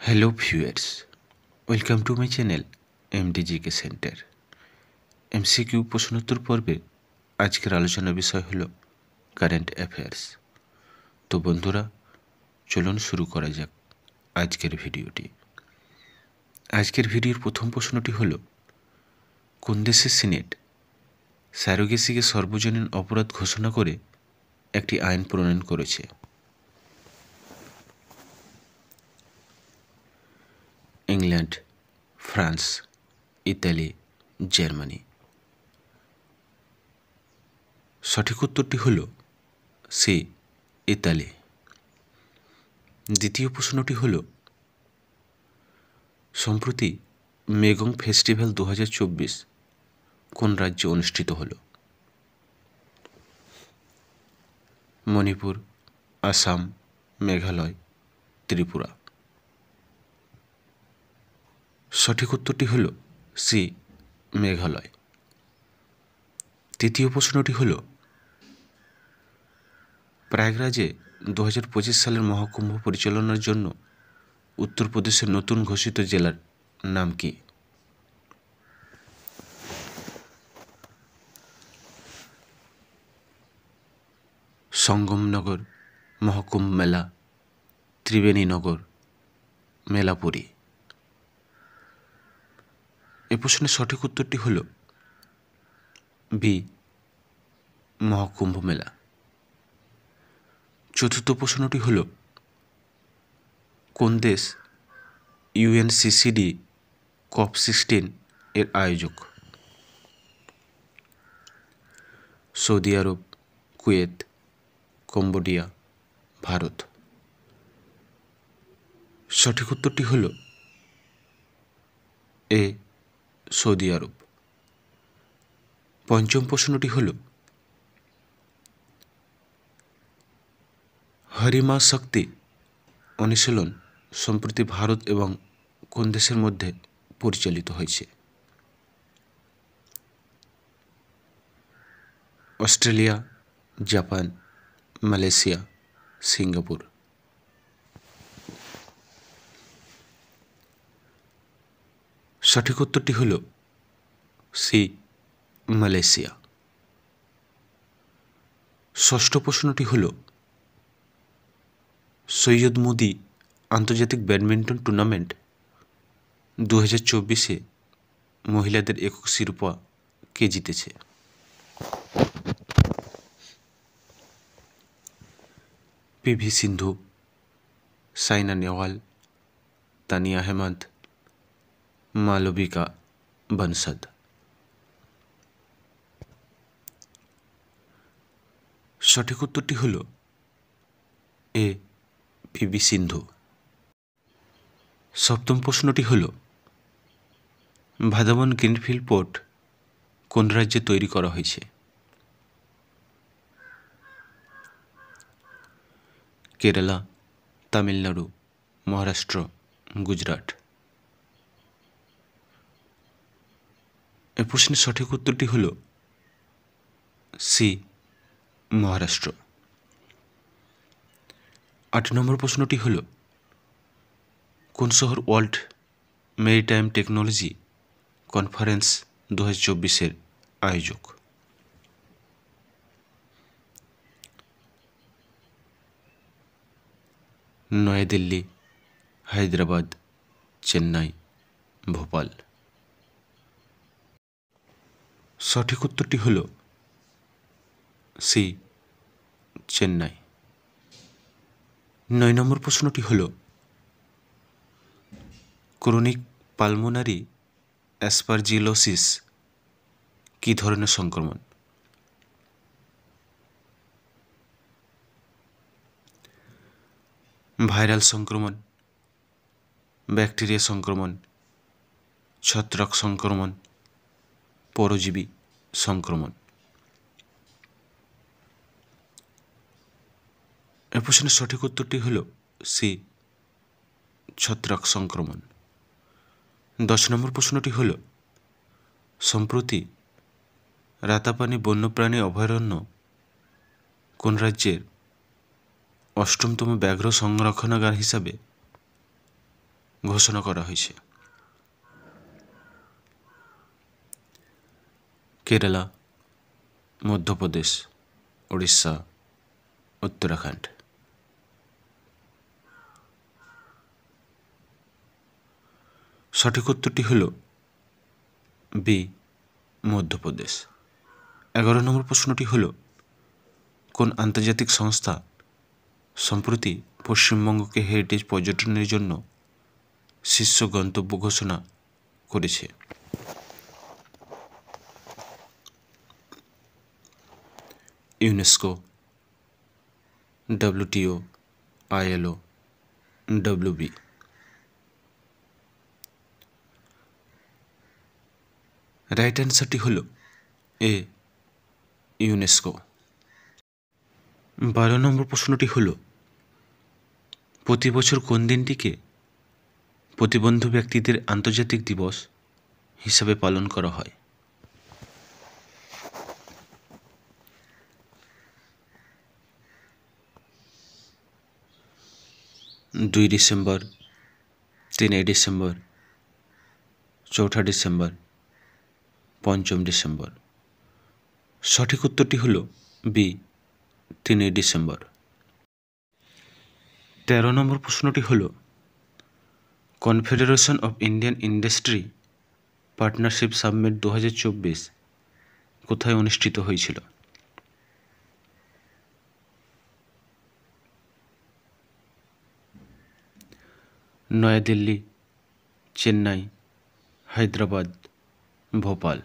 Hello viewers, welcome to my channel MDGK centre. MCQ প্রশ্নোত্তর পর্বে আজকের আলোচনার বিষয় হলো কারেন্ট অ্যাফেয়ার্স। তো বন্ধুরা, চলুন শুরু করা যাক আজকের ভিডিওটি। আজকের ভিডিওর প্রথম প্রশ্নটি হলো, কোন দেশের সিনেট স্যারোগেসিকে সর্বজনীন অপরাধ ঘোষণা করে একটি আইন প্রণয়ন করেছে? England, France, Italy, Germany. সঠিক উত্তরটি হল সি, ইতালি। দ্বিতীয় প্রশ্নটি হল, সম্প্রতি মেগং ফেস্টিভ্যাল 2024 কোন রাজ্যে অনুষ্ঠিত হল? মণিপুর, আসাম, মেঘালয়, ত্রিপুরা। সঠিক উত্তরটি হল সি, মেঘালয়। তৃতীয় প্রশ্নটি হল, প্রয়াগরাজে 2025 সালের মহাকুম্ভ পরিচালনার জন্য উত্তরপ্রদেশের নতুন ঘোষিত জেলার নাম কি? সঙ্গমনগর, মহকুম্ভ মেলা, ত্রিবেণীনগর, মেলাপুরী। এ প্রশ্নের সঠিক উত্তরটি হল বি, মহাকুম্ভ মেলা। চতুর্থ প্রশ্নটি হল, কোন দেশ UNCCD COP16 এর আয়োজক? সৌদি আরব, কুয়েত, কম্বোডিয়া, ভারত। সঠিক উত্তরটি হল এ, সৌদি আরব। পঞ্চম প্রশ্নটি হল, হরিমা শক্তি অনুশীলন সম্প্রতি ভারত এবং কোন দেশের মধ্যে পরিচালিত হয়েছে? Australia, Japan, Malaysia, Singapore. সঠিক উত্তরটি হল সি, মালয়েশিয়া। ষষ্ঠ প্রশ্নটি হল, সৈয়দ মোদি আন্তর্জাতিক ব্যাডমিন্টন টুর্নামেন্ট 2024 মহিলাদের একক শিরোপা কে জিতেছে? PV সিন্ধু, সাইনা নেহওয়াল, তানিয়া হেমন্ত, মালবিকা বনসদ। সঠিক উত্তরটি হল এ, PV সিন্ধু। সপ্তম প্রশ্নটি হল, ভাদাবন গ্রিনফিল্ড পোর্ট কোন রাজ্যে তৈরি করা হয়েছে? কেরালা, তামিলনাড়ু, মহারাষ্ট্র, গুজরাট। এ প্রশ্নের সঠিক উত্তরটি হল সি, মহারাষ্ট্র। 8 নম্বর প্রশ্নটি হল, কোন শহর ওয়ার্ল্ড মেরিটাইম টেকনোলজি কনফারেন্স 2024 আয়োজক? নয়াদিল্লি, হায়দ্রাবাদ, চেন্নাই, ভোপাল। সঠিক উত্তরটি হল সি, চেন্নাই। 9 নম্বর প্রশ্নটি হল, ক্রনিক পালমোনারি অ্যাসপারজিলোসিস কী ধরনের সংক্রমণ? ভাইরাল সংক্রমণ, ব্যাকটেরিয়া সংক্রমণ, ছত্রাক সংক্রমণ, পরজীবী সংক্রমণ। এ প্রশ্নের সঠিক উত্তরটি হল সি, ছত্রাক সংক্রমণ। 10 নম্বর প্রশ্নটি হল, সম্প্রতি রাতাপানি বন্যপ্রাণী অভয়ারণ্য কোন রাজ্যের 8তম ব্যাঘ্র সংরক্ষণাগার হিসাবে ঘোষণা করা হয়েছে। কেরালা, মধ্যপ্রদেশ, উড়িষ্যা, উত্তরাখণ্ড। সঠিক উত্তরটি হল বি, মধ্যপ্রদেশ। 11 নম্বর প্রশ্নটি হল, কোন আন্তর্জাতিক সংস্থা সম্প্রতি পশ্চিমবঙ্গকে হেরিটেজ পর্যটনের জন্য শীর্ষ গন্তব্য ঘোষণা করেছে? UNESCO, WTO, ILO, WB। Right অ্যান্সারটি হল এ, ইউনেস্কো। 12 নম্বর প্রশ্নটি হল, প্রতি বছর কোন দিনটিকে প্রতিবন্ধী ব্যক্তিদের আন্তর্জাতিক দিবস হিসাবে পালন করা হয়? 2 ডিসেম্বর, 3 ডিসেম্বর, 4 ডিসেম্বর, 5 ডিসেম্বর। সঠিক উত্তরটি হল বি, 3 ডিসেম্বর। 13 নম্বর প্রশ্নটি হল, confederation of Indian industry partnership summit 2024 কোথায় অনুষ্ঠিত হয়েছিল? নয়াদিল্লি, চেন্নাই, হায়দ্রাবাদ, ভোপাল।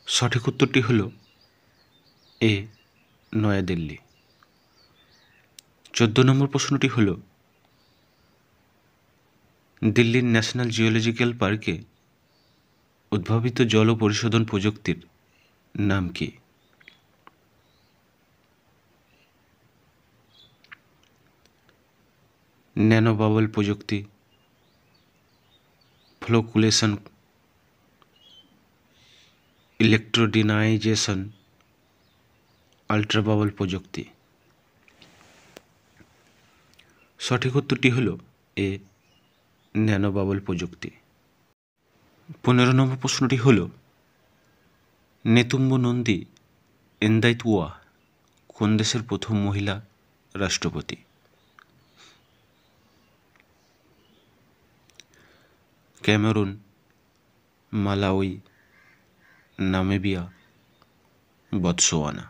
সঠিক উত্তরটি হল এ, নয়াদিল্লি। 14 নম্বর প্রশ্নটি হল, দিল্লির ন্যাশনাল জিওলজিক্যাল পার্কে উদ্ভাবিত জল পরিশোধন প্রযুক্তির নাম কি? ন্যানো বাবল প্রযুক্তি, ফ্লোকুলেশন, ইলেকট্রোডিনাইজেশন, আল্ট্রা বাবল প্রযুক্তি। সঠিক উত্তরটি হল এ, ন্যানো বাবল প্রযুক্তি। 15 নম্বর প্রশ্নটি হল, নেতুম্বু নন্দী এন্দাইতুয়া কোন দেশের প্রথম মহিলা রাষ্ট্রপতি? Cameroon, Malawi, Namibia, Botswana.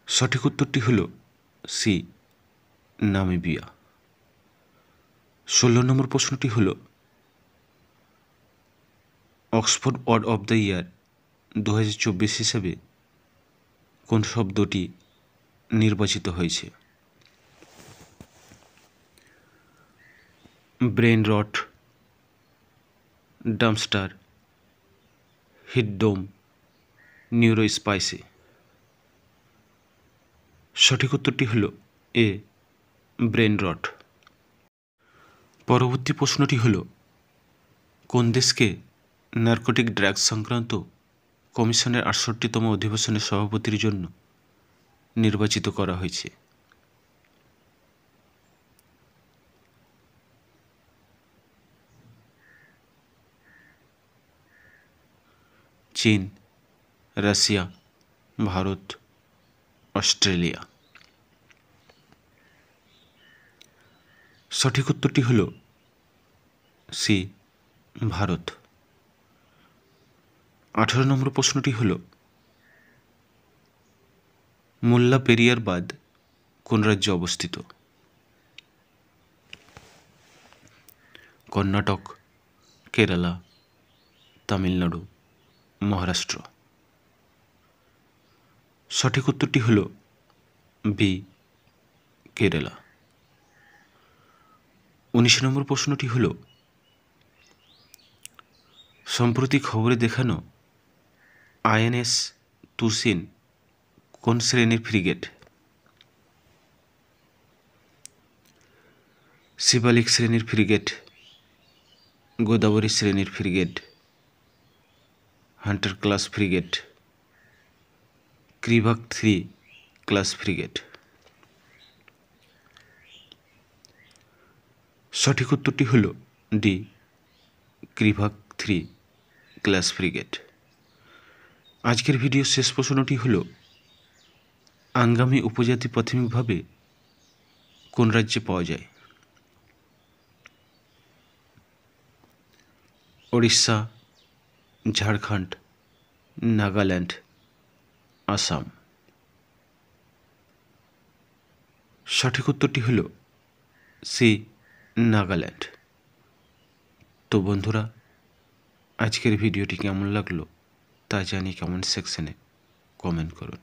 সঠিক উত্তরটি হল সি, নামিবিয়া। 16 নম্বর প্রশ্নটি হল, Oxford word of the year 2024 হিসেবে কোন শব্দটি নির্বাচিত হয়েছে? Brain rot, dumpster, heat dome, neurospicy. সঠিক উত্তরটি হল এ, ব্রেন রট। পরবর্তী প্রশ্নটি হল, কোন দেশকে নার্কোটিক ড্রাগস সংক্রান্ত কমিশনের 68তম অধিবেশনের সভাপতির জন্য নির্বাচিত করা হয়েছে? চীন, রাশিয়া, ভারত, অস্ট্রেলিয়া। সঠিক উত্তরটি হল সি, ভারত। 18 নম্বর প্রশ্নটি হল, মুল্লা পেরিয়ার বাঁধ কোন রাজ্যে অবস্থিত? কর্ণাটক, কেরালা, তামিলনাড়ু, মহারাষ্ট্র। সঠিক উত্তরটি হল বি, কেরালা। 19 নম্বর প্রশ্নটি হল, সম্প্রতি খবরে দেখানো INS তুসিন কোন শ্রেণীর ফ্রিগেট? শিবালিক শ্রেণীর ফ্রিগেট, গোদাবরী শ্রেণীর frigate, hunter class frigate, Krivak 3 class frigate. সঠিক উত্তরটি হল ডি, ক্রিভাক 3 ক্লাস ফ্রিগেট। আজকের ভিডিও শেষ প্রশ্নটি হল, আঙ্গামি উপজাতি প্রাথমিকভাবে কোন রাজ্যে পাওয়া যায়? ওড়িশা, ঝাড়খণ্ড, নাগাল্যান্ড, আসাম। সঠিক উত্তরটি হল সি, নাগাল্যান্ড। তো বন্ধুরা, আজকের ভিডিওটি কেমন লাগলো তা জানিয়ে কমেন্ট সেকশনে কমেন্ট করুন।